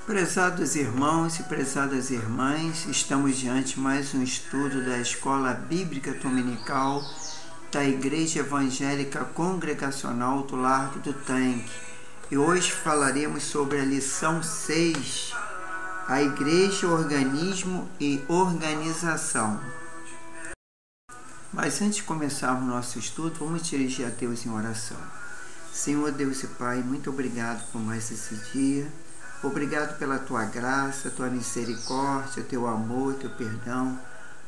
Prezados irmãos e prezadas irmãs, estamos diante de mais um estudo da Escola Bíblica Dominical da Igreja Evangélica Congregacional do Largo do Tanque. E hoje falaremos sobre a lição 6, a Igreja, Organismo e Organização. Mas antes de começarmos nosso estudo, vamos dirigir a Deus em oração. Senhor Deus e Pai, muito obrigado por mais esse dia. Obrigado pela Tua graça, Tua misericórdia, Teu amor, Teu perdão.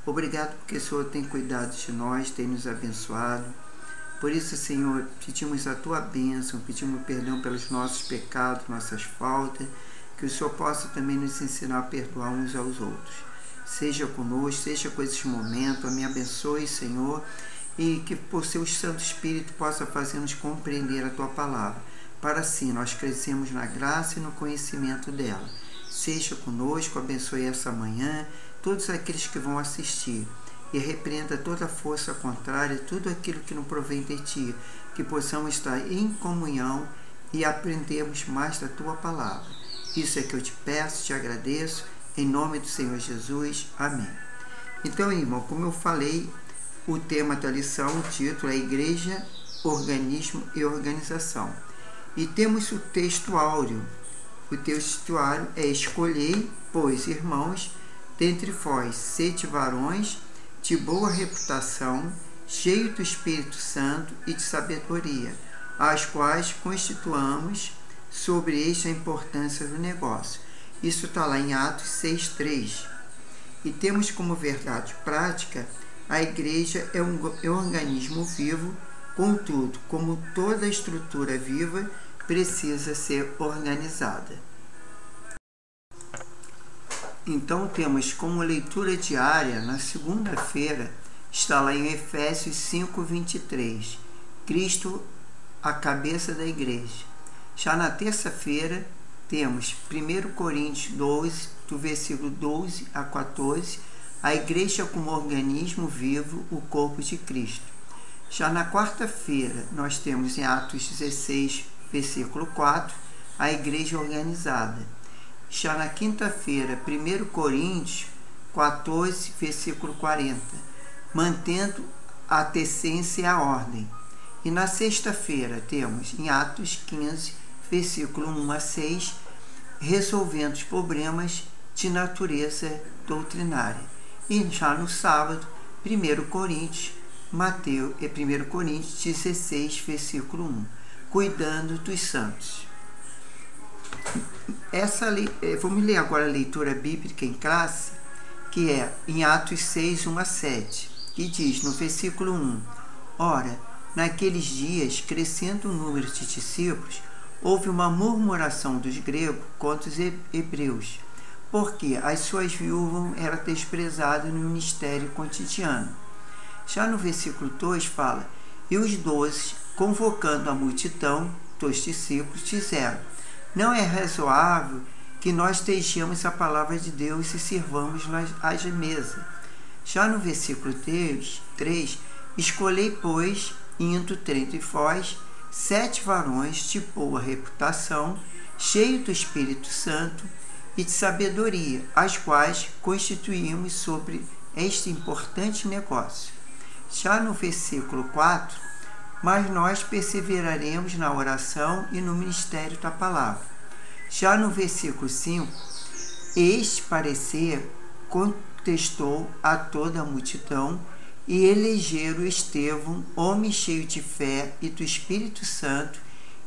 Obrigado porque o Senhor tem cuidado de nós, tem nos abençoado. Por isso, Senhor, pedimos a Tua bênção, pedimos perdão pelos nossos pecados, nossas faltas, que o Senhor possa também nos ensinar a perdoar uns aos outros. Seja conosco, seja com esses momentos, me abençoe, Senhor, e que por Seu Santo Espírito possa fazer-nos compreender a Tua palavra, para assim nós crescemos na graça e no conhecimento dela. Seja conosco, abençoe essa manhã, todos aqueles que vão assistir, e repreenda toda força contrária, tudo aquilo que não provém de Ti, que possamos estar em comunhão e aprendermos mais da Tua palavra. Isso é que eu te peço, te agradeço, em nome do Senhor Jesus. Amém. Então, irmão, como eu falei, o tema da lição, o título é Igreja, Organismo e Organização. E temos o texto áureo. O texto áureo é: escolhei, pois, irmãos, dentre vós 7 varões de boa reputação, cheios do Espírito Santo e de sabedoria, as quais constituamos sobre este a importância do negócio. Isso está lá em Atos 6:3. E temos como verdade prática: a igreja é um organismo vivo, contudo, como toda estrutura viva, precisa ser organizada. Então temos como leitura diária, na segunda-feira, está lá em Efésios 5:23, Cristo, a cabeça da igreja. Já na terça-feira, temos 1 Coríntios 12, do versículo 12 a 14, a igreja como organismo vivo, o corpo de Cristo. Já na quarta-feira, nós temos em Atos 16, versículo 4, a igreja organizada. Já na quinta-feira, 1 Coríntios 14, versículo 40, mantendo a decência e a ordem. E na sexta-feira, temos em Atos 15, versículo 1 a 6, resolvendo os problemas de natureza doutrinária. E já no sábado, 1 Coríntios 16, versículo 1, cuidando dos santos. Vamos ler agora a leitura bíblica em classe, que é em Atos 6, 1 a 7, que diz no versículo 1, ora, naqueles dias, crescendo o número de discípulos, houve uma murmuração dos gregos contra os hebreus, porque as suas viúvas eram desprezadas no ministério cotidiano. Já no versículo 2 fala, e os 12, convocando a multidão dos discípulos, disseram, não é razoável que nós deixemos a palavra de Deus e sirvamos às mesas. Já no versículo 3, escolhei, pois, indo entre vós 7 varões de boa reputação, cheios do Espírito Santo e de sabedoria, as quais constituímos sobre este importante negócio. Já no versículo 4, mas nós perseveraremos na oração e no ministério da palavra. Já no versículo 5, este parecer contestou a toda a multidão e elegeram Estevão, homem cheio de fé e do Espírito Santo,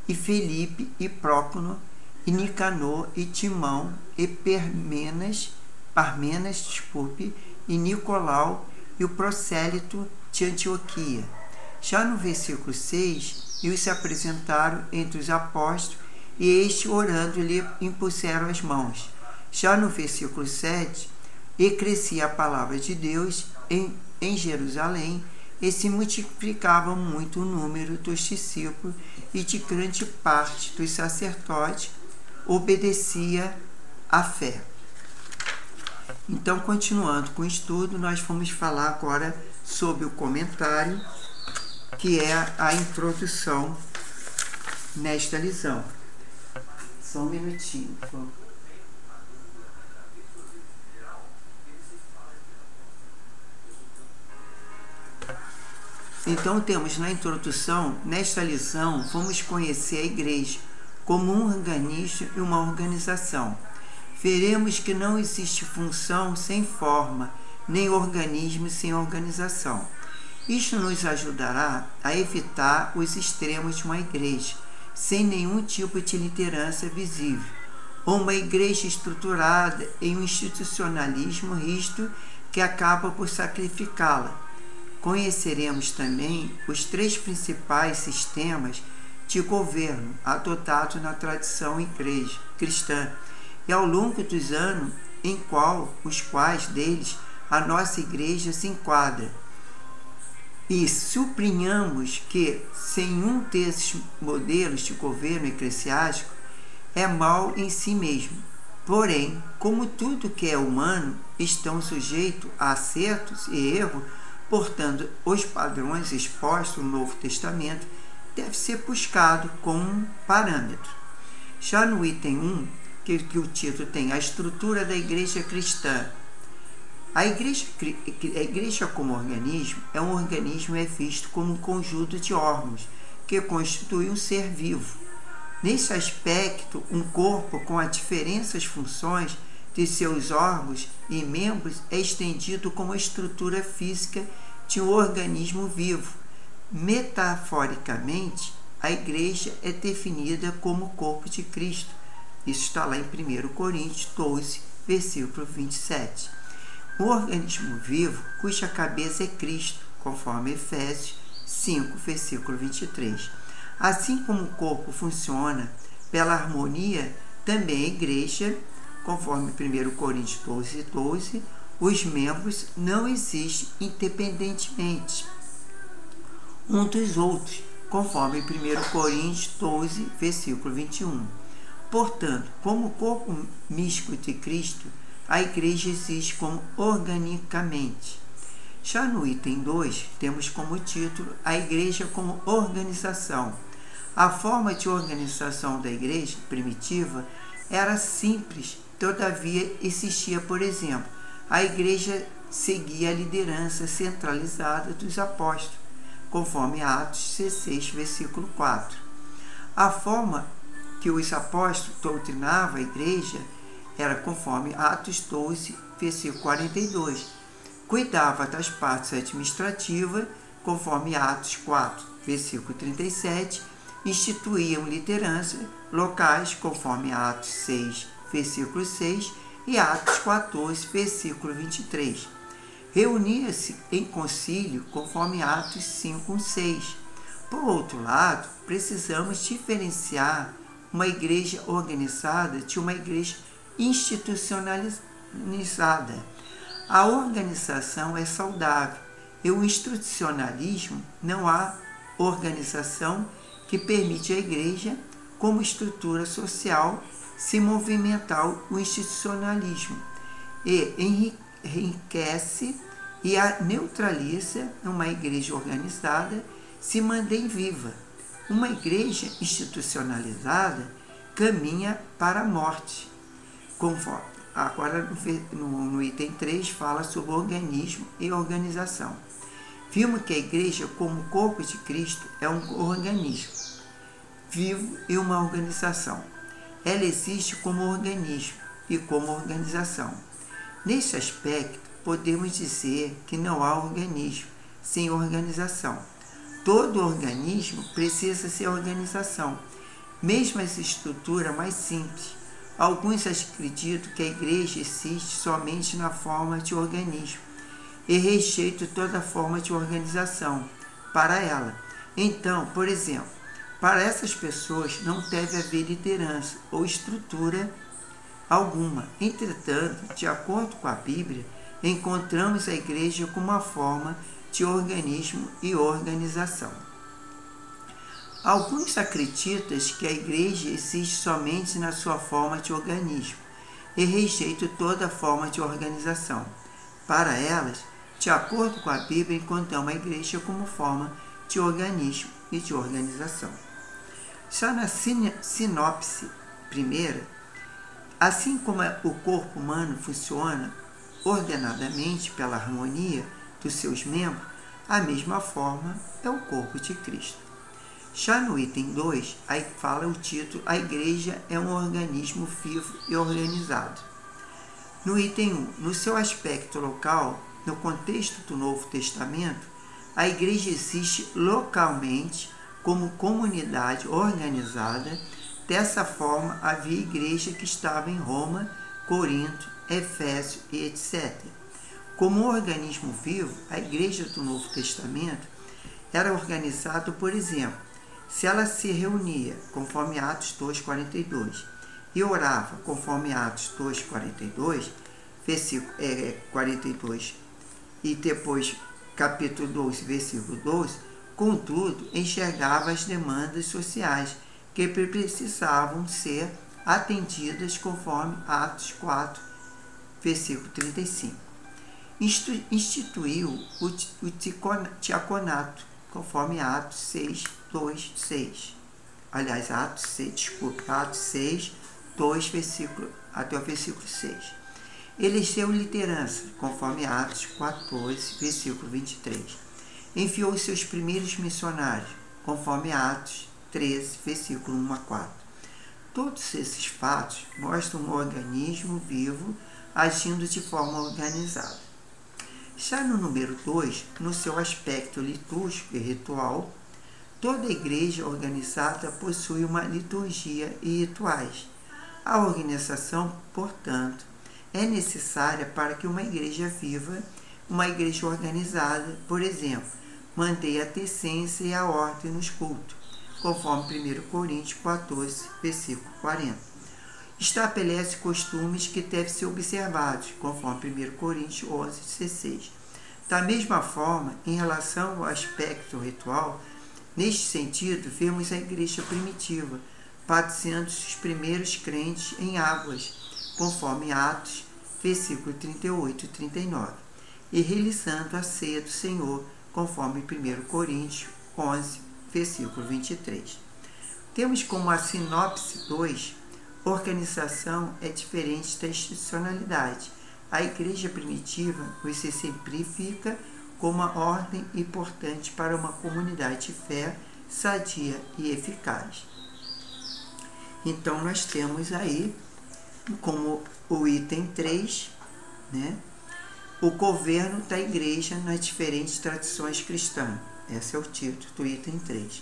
e Felipe, e Prócono, e Nicanor, e Timão, e Parmenas, e Nicolau, e o prosélito de Antioquia. Já no versículo 6, eles se apresentaram entre os apóstolos, e este, orando, lhe impuseram as mãos. Já no versículo 7, e crescia a palavra de Deus em Jerusalém, e se multiplicava muito o número dos discípulos, e de grande parte dos sacerdotes obedecia à fé. Então, continuando com o estudo, nós vamos falar agora sobre o comentário, que é a introdução nesta lição. Só um minutinho. Então temos na introdução, nesta lição, vamos conhecer a igreja como um organismo e uma organização. Veremos que não existe função sem forma, nem organismo sem organização. Isto nos ajudará a evitar os extremos de uma igreja, sem nenhum tipo de liderança visível, ou uma igreja estruturada em um institucionalismo rígido que acaba por sacrificá-la. Conheceremos também os 3 principais sistemas de governo adotados na tradição igreja cristã e ao longo dos anos em os quais deles a nossa igreja se enquadra. E sublinhamos que, sem um desses modelos de governo eclesiástico, é mal em si mesmo. Porém, como tudo que é humano estão sujeitos a acertos e erros, portanto, os padrões expostos no Novo Testamento devem ser buscados como um parâmetro. Já no item 1, que o título tem a estrutura da igreja cristã, a igreja como organismo é um organismo visto como um conjunto de órgãos que constitui um ser vivo. Nesse aspecto, um corpo com as diferentes funções de seus órgãos e membros é estendido como a estrutura física de um organismo vivo. Metaforicamente, a igreja é definida como o corpo de Cristo. Isso está lá em 1 Coríntios 12, versículo 27. Um organismo vivo cuja cabeça é Cristo, conforme Efésios 5, versículo 23. Assim como o corpo funciona pela harmonia, também a igreja, conforme 1 Coríntios 12, 12, os membros não existem independentemente um dos outros, conforme 1 Coríntios 12, versículo 21. Portanto, como o corpo místico de Cristo, a igreja existe como organicamente. Já no item 2, temos como título a igreja como organização. A forma de organização da igreja primitiva era simples, todavia existia, por exemplo, a igreja seguia a liderança centralizada dos apóstolos, conforme Atos 16, versículo 4. A forma que os apóstolos doutrinavam a igreja era conforme Atos 12, versículo 42. Cuidava das partes administrativas, conforme Atos 4, versículo 37. Instituíam liderança locais, conforme Atos 6, versículo 6, e Atos 14, versículo 23. Reunia-se em concílio, conforme Atos 5, 6. Por outro lado, precisamos diferenciar uma igreja organizada de uma igreja institucionalizada. A organização é saudável e o institucionalismo não há organização que permite à igreja, como estrutura social, se movimentar o institucionalismo e enriquece e a neutraliza. Uma igreja organizada se mantém viva. Uma igreja institucionalizada caminha para a morte. Conforme. Agora, no item 3, fala sobre organismo e organização. Vimos que a igreja, como corpo de Cristo, é um organismo vivo e uma organização. Ela existe como organismo e como organização. Neste aspecto, podemos dizer que não há organismo sem organização. Todo organismo precisa ser organização, mesmo as estruturas mais simples. Alguns acreditam que a igreja existe somente na forma de organismo e rejeitam toda forma de organização para ela. Então, por exemplo, para essas pessoas não deve haver liderança ou estrutura alguma. Entretanto, de acordo com a Bíblia, encontramos a igreja como uma forma de organismo e organização. Alguns acreditam que a igreja existe somente na sua forma de organismo e rejeitam toda forma de organização. Para elas, de acordo com a Bíblia, encontramos a igreja como forma de organismo e de organização. Já na sinopse primeira, assim como o corpo humano funciona ordenadamente pela harmonia dos seus membros, A mesma forma é o corpo de Cristo. Já no item 2, aí fala o título: a igreja é um organismo vivo e organizado. No item 1, no seu aspecto local, no contexto do Novo Testamento, a igreja existe localmente como comunidade organizada. Dessa forma, havia igreja que estava em Roma, Corinto, Efésio e etc. Como um organismo vivo, a igreja do Novo Testamento era organizada, por exemplo, se ela se reunia, conforme Atos 2,42, e orava, conforme Atos 2,42, versículo 42, e depois capítulo 12, versículo 12, contudo, enxergava as demandas sociais que precisavam ser atendidas conforme Atos 4, versículo 35. Instituiu o diaconato, conforme Atos 6, 2, 6. Aliás, Atos 6, 2, versículo, até o versículo 6. Elegeu liderança, conforme Atos 14, versículo 23. Enviou seus primeiros missionários, conforme Atos 13, versículo 1 a 4. Todos esses fatos mostram um organismo vivo agindo de forma organizada. Já no número 2, no seu aspecto litúrgico e ritual, toda igreja organizada possui uma liturgia e rituais. A organização, portanto, é necessária para que uma igreja viva, uma igreja organizada, por exemplo, mantenha a decência e a ordem nos cultos, conforme 1 Coríntios 14, versículo 40. Estabelece costumes que devem ser observados, conforme 1 Coríntios 11, 16. Da mesma forma, em relação ao aspecto ritual, neste sentido, vemos a igreja primitiva, batizando-se os primeiros crentes em águas, conforme Atos, versículo 38 e 39, e realizando a ceia do Senhor, conforme 1 Coríntios 11, versículo 23. Temos como a sinopse 2, organização é diferente da institucionalidade. A igreja primitiva se exemplifica como uma ordem importante para uma comunidade de fé sadia e eficaz. Então, nós temos aí, como o item 3, o governo da igreja nas diferentes tradições cristãs. Esse é o título do item 3.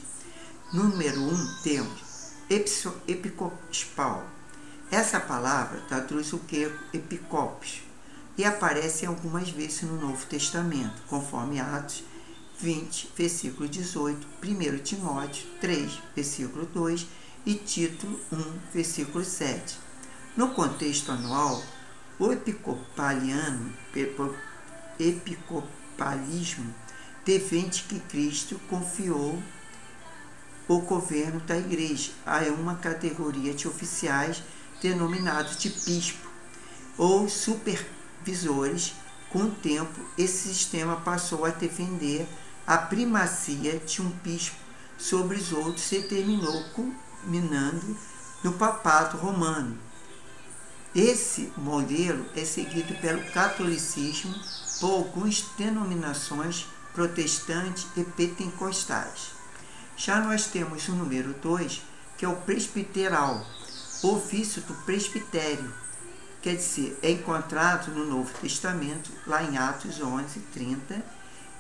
Número 1, temos episcopal. Essa palavra traduz o que? Episcopos, e aparece algumas vezes no Novo Testamento, conforme Atos 20, versículo 18, 1 Timóteo 3, versículo 2 e Tito 1, versículo 7. No contexto anual, o episcopalismo defende que Cristo confiou o governo da igreja a uma categoria de oficiais denominados de bispo ou supervisores. Com o tempo, esse sistema passou a defender a primacia de um bispo sobre os outros e terminou culminando no papado romano. Esse modelo é seguido pelo catolicismo por algumas denominações protestantes e pentecostais. Já nós temos o número 2, que é o presbiteral, o ofício do presbitério, quer dizer, é encontrado no Novo Testamento, lá em Atos 11, 30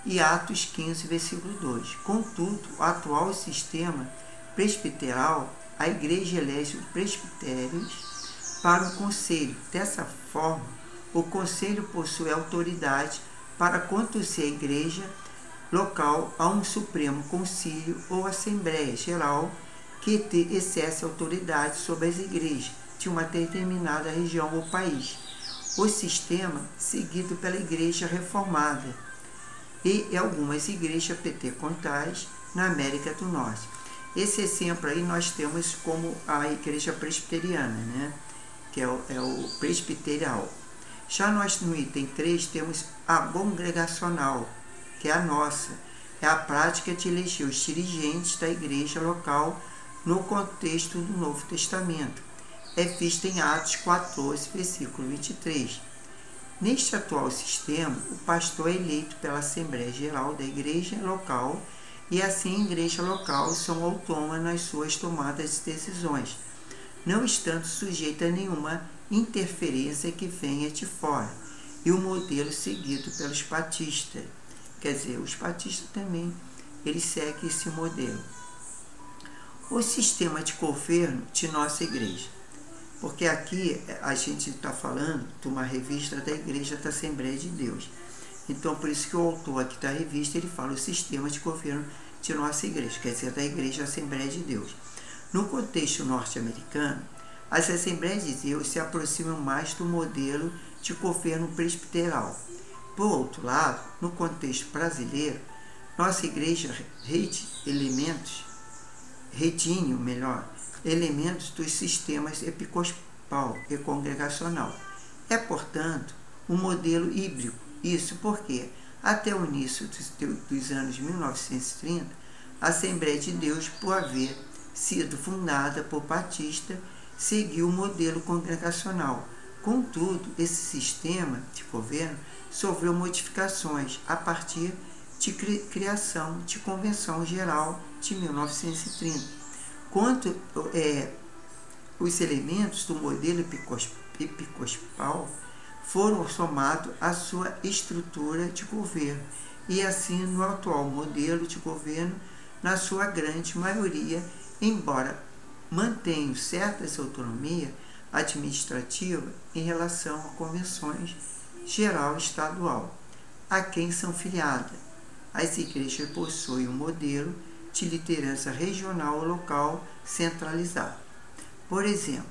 e Atos 15, versículo 2. Contudo, o atual sistema presbiteral, a igreja elege os presbitérios para o conselho. Dessa forma, o conselho possui autoridade para conduzir a igreja local a um supremo concílio ou assembleia geral que exerce autoridade sobre as igrejas de uma determinada região ou país. O sistema seguido pela igreja reformada e algumas igrejas pentecostais na América do Norte. Esse exemplo aí nós temos como a igreja presbiteriana, que é o presbiterial. Já nós no item 3 temos a congregacional, que é a nossa, é a prática de eleger os dirigentes da igreja local no contexto do Novo Testamento. É vista em Atos 14, versículo 23. Neste atual sistema, o pastor é eleito pela Assembleia Geral da Igreja local e assim a Igreja local são autônomas nas suas tomadas de decisões, não estando sujeita a nenhuma interferência que venha de fora, e o modelo seguido pelos batistas. Quer dizer, os batistas também, eles seguem esse modelo. O sistema de governo de nossa igreja. Porque aqui a gente está falando de uma revista da Igreja da Assembleia de Deus. Então, por isso que o autor aqui da revista, ele fala o sistema de governo de nossa igreja, quer dizer, da Igreja da Assembleia de Deus. No contexto norte-americano, as Assembleias de Deus se aproximam mais do modelo de governo presbiteral. Por outro lado, no contexto brasileiro, nossa igreja elementos dos sistemas episcopal e congregacional. É, portanto, um modelo híbrido. Isso porque, até o início dos anos 1930, a Assembleia de Deus, por haver sido fundada por Batista, seguiu o modelo congregacional. Contudo, esse sistema de governo sofreu modificações a partir de criação de Convenção Geral de 1930. Quanto os elementos do modelo episcopal foram somados à sua estrutura de governo, e assim no atual modelo de governo, na sua grande maioria, embora mantenham certas autonomia administrativa em relação a convenções geral e estadual, a quem são filiadas. As igrejas possuem um modelo de liderança regional ou local centralizado. Por exemplo,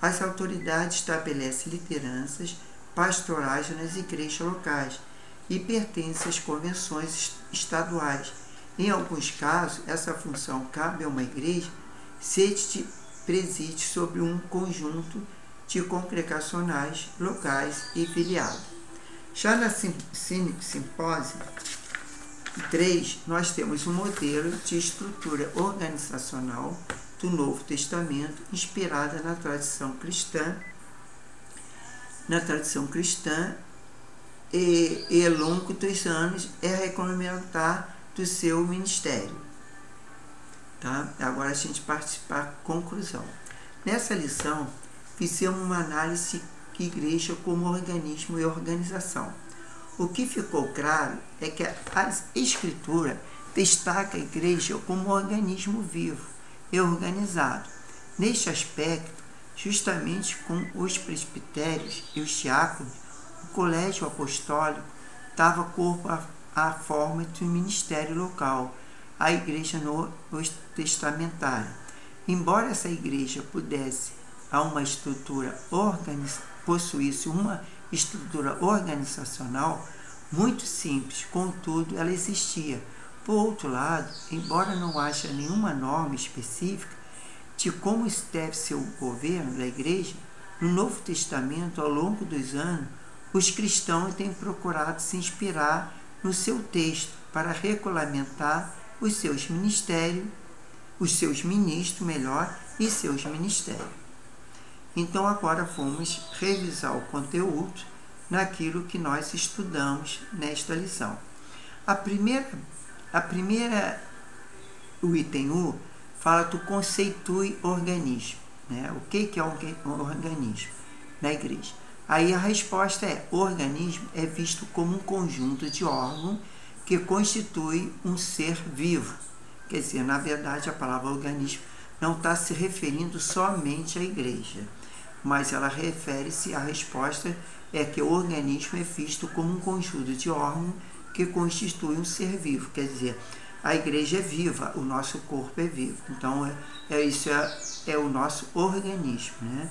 as autoridades estabelecem lideranças pastorais nas igrejas locais e pertencem às convenções estaduais. Em alguns casos, essa função cabe a uma igreja se preside sobre um conjunto de congregacionais locais e filiados. Já na simpósio 3, nós temos um modelo de estrutura organizacional do Novo Testamento, inspirada na tradição cristã, e ao longo dos anos é recomendar do seu ministério. Tá? Agora a gente parte para a conclusão. Nessa lição, fizemos uma análise de igreja como organismo e organização. O que ficou claro é que a Escritura destaca a igreja como um organismo vivo e organizado. Neste aspecto, justamente com os presbitérios e os diáconos, o colégio apostólico dava corpo à forma de um ministério local, a igreja testamentária. Embora essa igreja possuísse uma estrutura organizacional muito simples, contudo ela existia. Por outro lado, embora não haja nenhuma norma específica de como deve ser o governo da igreja, no Novo Testamento, ao longo dos anos, os cristãos têm procurado se inspirar no seu texto para regulamentar os seus ministérios e seus ministérios. Então agora vamos revisar o conteúdo naquilo que nós estudamos nesta lição. O item 1 fala do conceitue organismo. O que é um organismo na igreja? Aí a resposta é: o organismo é visto como um conjunto de órgãos que constitui um ser vivo. Quer dizer, na verdade, a palavra organismo não está se referindo somente à igreja, mas ela refere-se, a resposta é que o organismo é visto como um conjunto de órgãos que constitui um ser vivo. Quer dizer, a igreja é viva, o nosso corpo é vivo. Então, isso é o nosso organismo, né?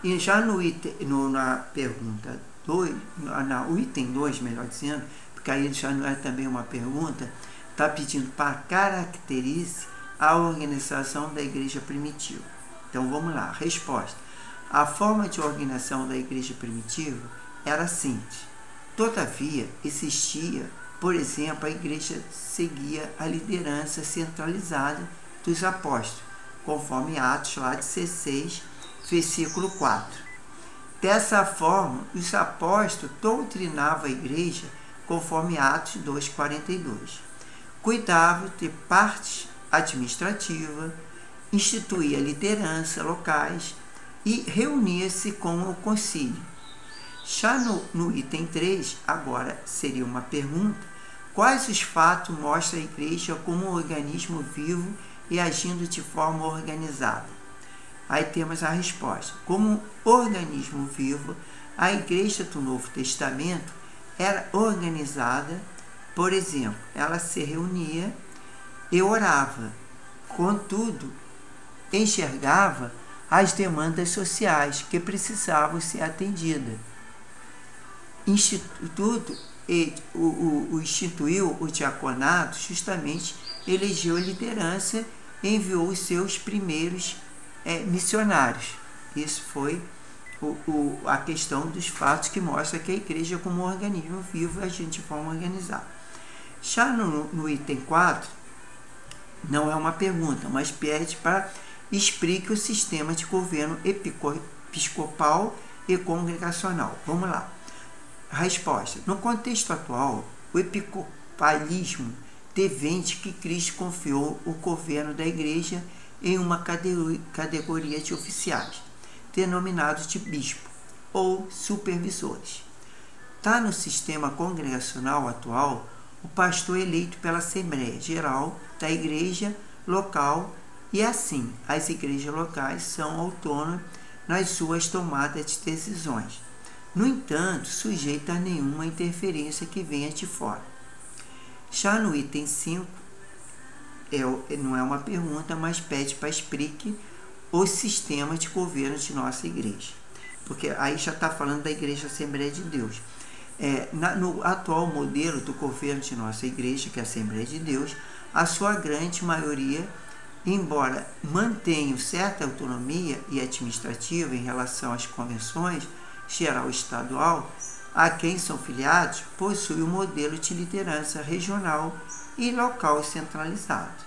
E já na pergunta 2, o item 2, melhor dizendo, porque aí já não é também uma pergunta, está pedindo para caracterize a organização da igreja primitiva. Então vamos lá, resposta. A forma de organização da igreja primitiva era simples. Todavia, existia, por exemplo, a igreja seguia a liderança centralizada dos apóstolos, conforme Atos lá 16, versículo 4. Dessa forma, os apóstolos doutrinavam a igreja conforme Atos 2,42. Cuidavam de parte administrativa, instituía liderança locais e reunia-se com o concílio. Já no item 3, agora seria uma pergunta: quais os fatos mostram a igreja como um organismo vivo e agindo de forma organizada? Aí temos a resposta. Como organismo vivo, a igreja do Novo Testamento era organizada, por exemplo, ela se reunia e orava, contudo, enxergava as demandas sociais que precisavam ser atendidas. Instituiu o diaconato, justamente elegeu liderança e enviou os seus primeiros missionários. Isso foi a questão dos fatos que mostra que a igreja como um organismo vivo agindo de forma organizada. Já no item 4, não é uma pergunta, mas pede para explique o sistema de governo episcopal e congregacional. Vamos lá. A resposta. No contexto atual, o episcopalismo devende que Cristo confiou o governo da igreja em uma categoria de oficiais, denominados de bispo ou supervisores. Está no sistema congregacional atual o pastor eleito pela Assembleia Geral da Igreja local e assim as igrejas locais são autônomas nas suas tomadas de decisões. No entanto, sujeita a nenhuma interferência que venha de fora. Já no item 5, não é uma pergunta, mas pede para explique o sistema de governo de nossa igreja. Porque aí já está falando da Igreja Assembleia de Deus. No atual modelo do governo de nossa igreja, que é a Assembleia de Deus, a sua grande maioria, embora mantenha certa autonomia e administrativa em relação às convenções geral e estadual, a quem são filiados, possui um modelo de liderança regional e local centralizado.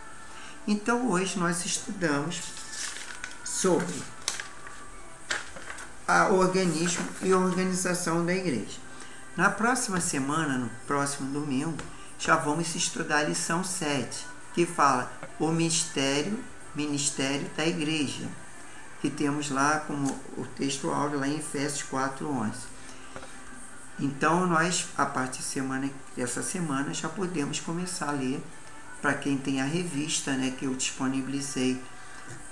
Então, hoje nós estudamos sobre o organismo e organisação da igreja. Na próxima semana, no próximo domingo, já vamos estudar a lição 7, que fala o ministério da igreja, que temos lá como o texto áureo lá em Efésios 4:11. Então, nós, a partir dessa semana, já podemos começar a ler, para quem tem a revista, que eu disponibilizei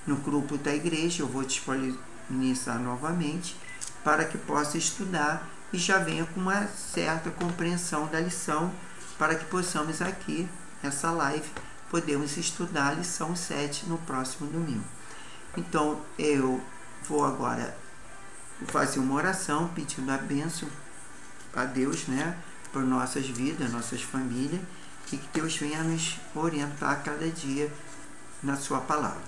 no grupo da igreja, eu vou disponibilizar novamente, para que possa estudar e já venha com uma certa compreensão da lição, para que possamos aqui, nessa live, podemos estudar a lição 7 no próximo domingo. Então, eu vou agora fazer uma oração pedindo a bênção a Deus, para nossas vidas, nossas famílias, e que Deus venha nos orientar a cada dia na sua palavra.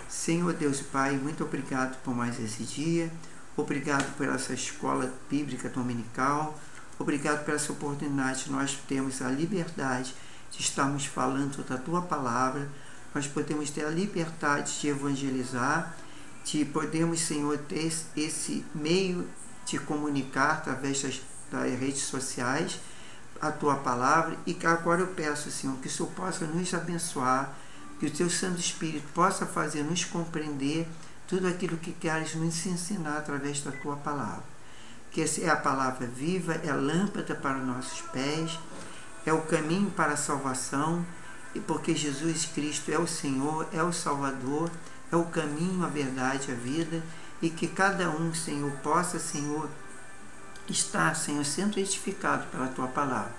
Senhor Deus e Pai, muito obrigado por mais esse dia, obrigado por essa escola bíblica dominical, obrigado por essa oportunidade que nós temos a liberdade de estarmos falando da Tua palavra, nós podemos ter a liberdade de evangelizar, de podemos, Senhor, ter esse meio de comunicar através das redes sociais a Tua palavra, e que agora eu peço, Senhor, que o Senhor possa nos abençoar, que o Teu Santo Espírito possa fazer nos compreender tudo aquilo que queres nos ensinar através da Tua palavra. Que essa é a palavra viva, é a lâmpada para os nossos pés, é o caminho para a salvação, e porque Jesus Cristo é o Senhor, é o Salvador, é o caminho, a verdade, a vida, e que cada um, Senhor, possa, Senhor, estar, Senhor, sendo edificado pela Tua palavra.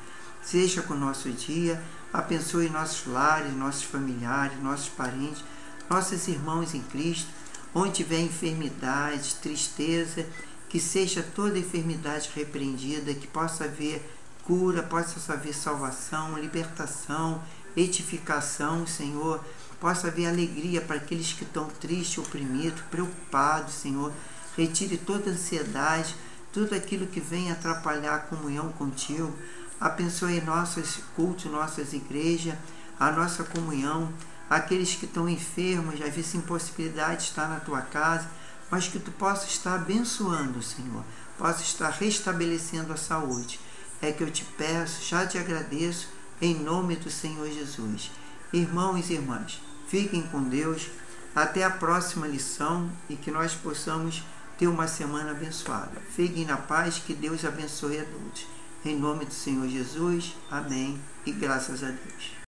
Seja com o nosso dia, abençoe nossos lares, nossos familiares, nossos parentes, nossos irmãos em Cristo, onde tiver enfermidade, tristeza, que seja toda enfermidade repreendida, que possa haver cura, possa haver salvação, libertação, edificação, Senhor, possa haver alegria para aqueles que estão tristes, oprimidos, preocupados, Senhor. Retire toda ansiedade, tudo aquilo que vem atrapalhar a comunhão contigo. Abençoe nossos cultos, nossas igrejas, a nossa comunhão, aqueles que estão enfermos, já vi sem possibilidade de estar na Tua casa, mas que tu possa estar abençoando, Senhor, possa estar restabelecendo a saúde. É que eu te peço, já te agradeço, em nome do Senhor Jesus. Irmãos e irmãs, fiquem com Deus, até a próxima lição e que nós possamos ter uma semana abençoada. Fiquem na paz, que Deus abençoe a todos. Em nome do Senhor Jesus, amém e graças a Deus.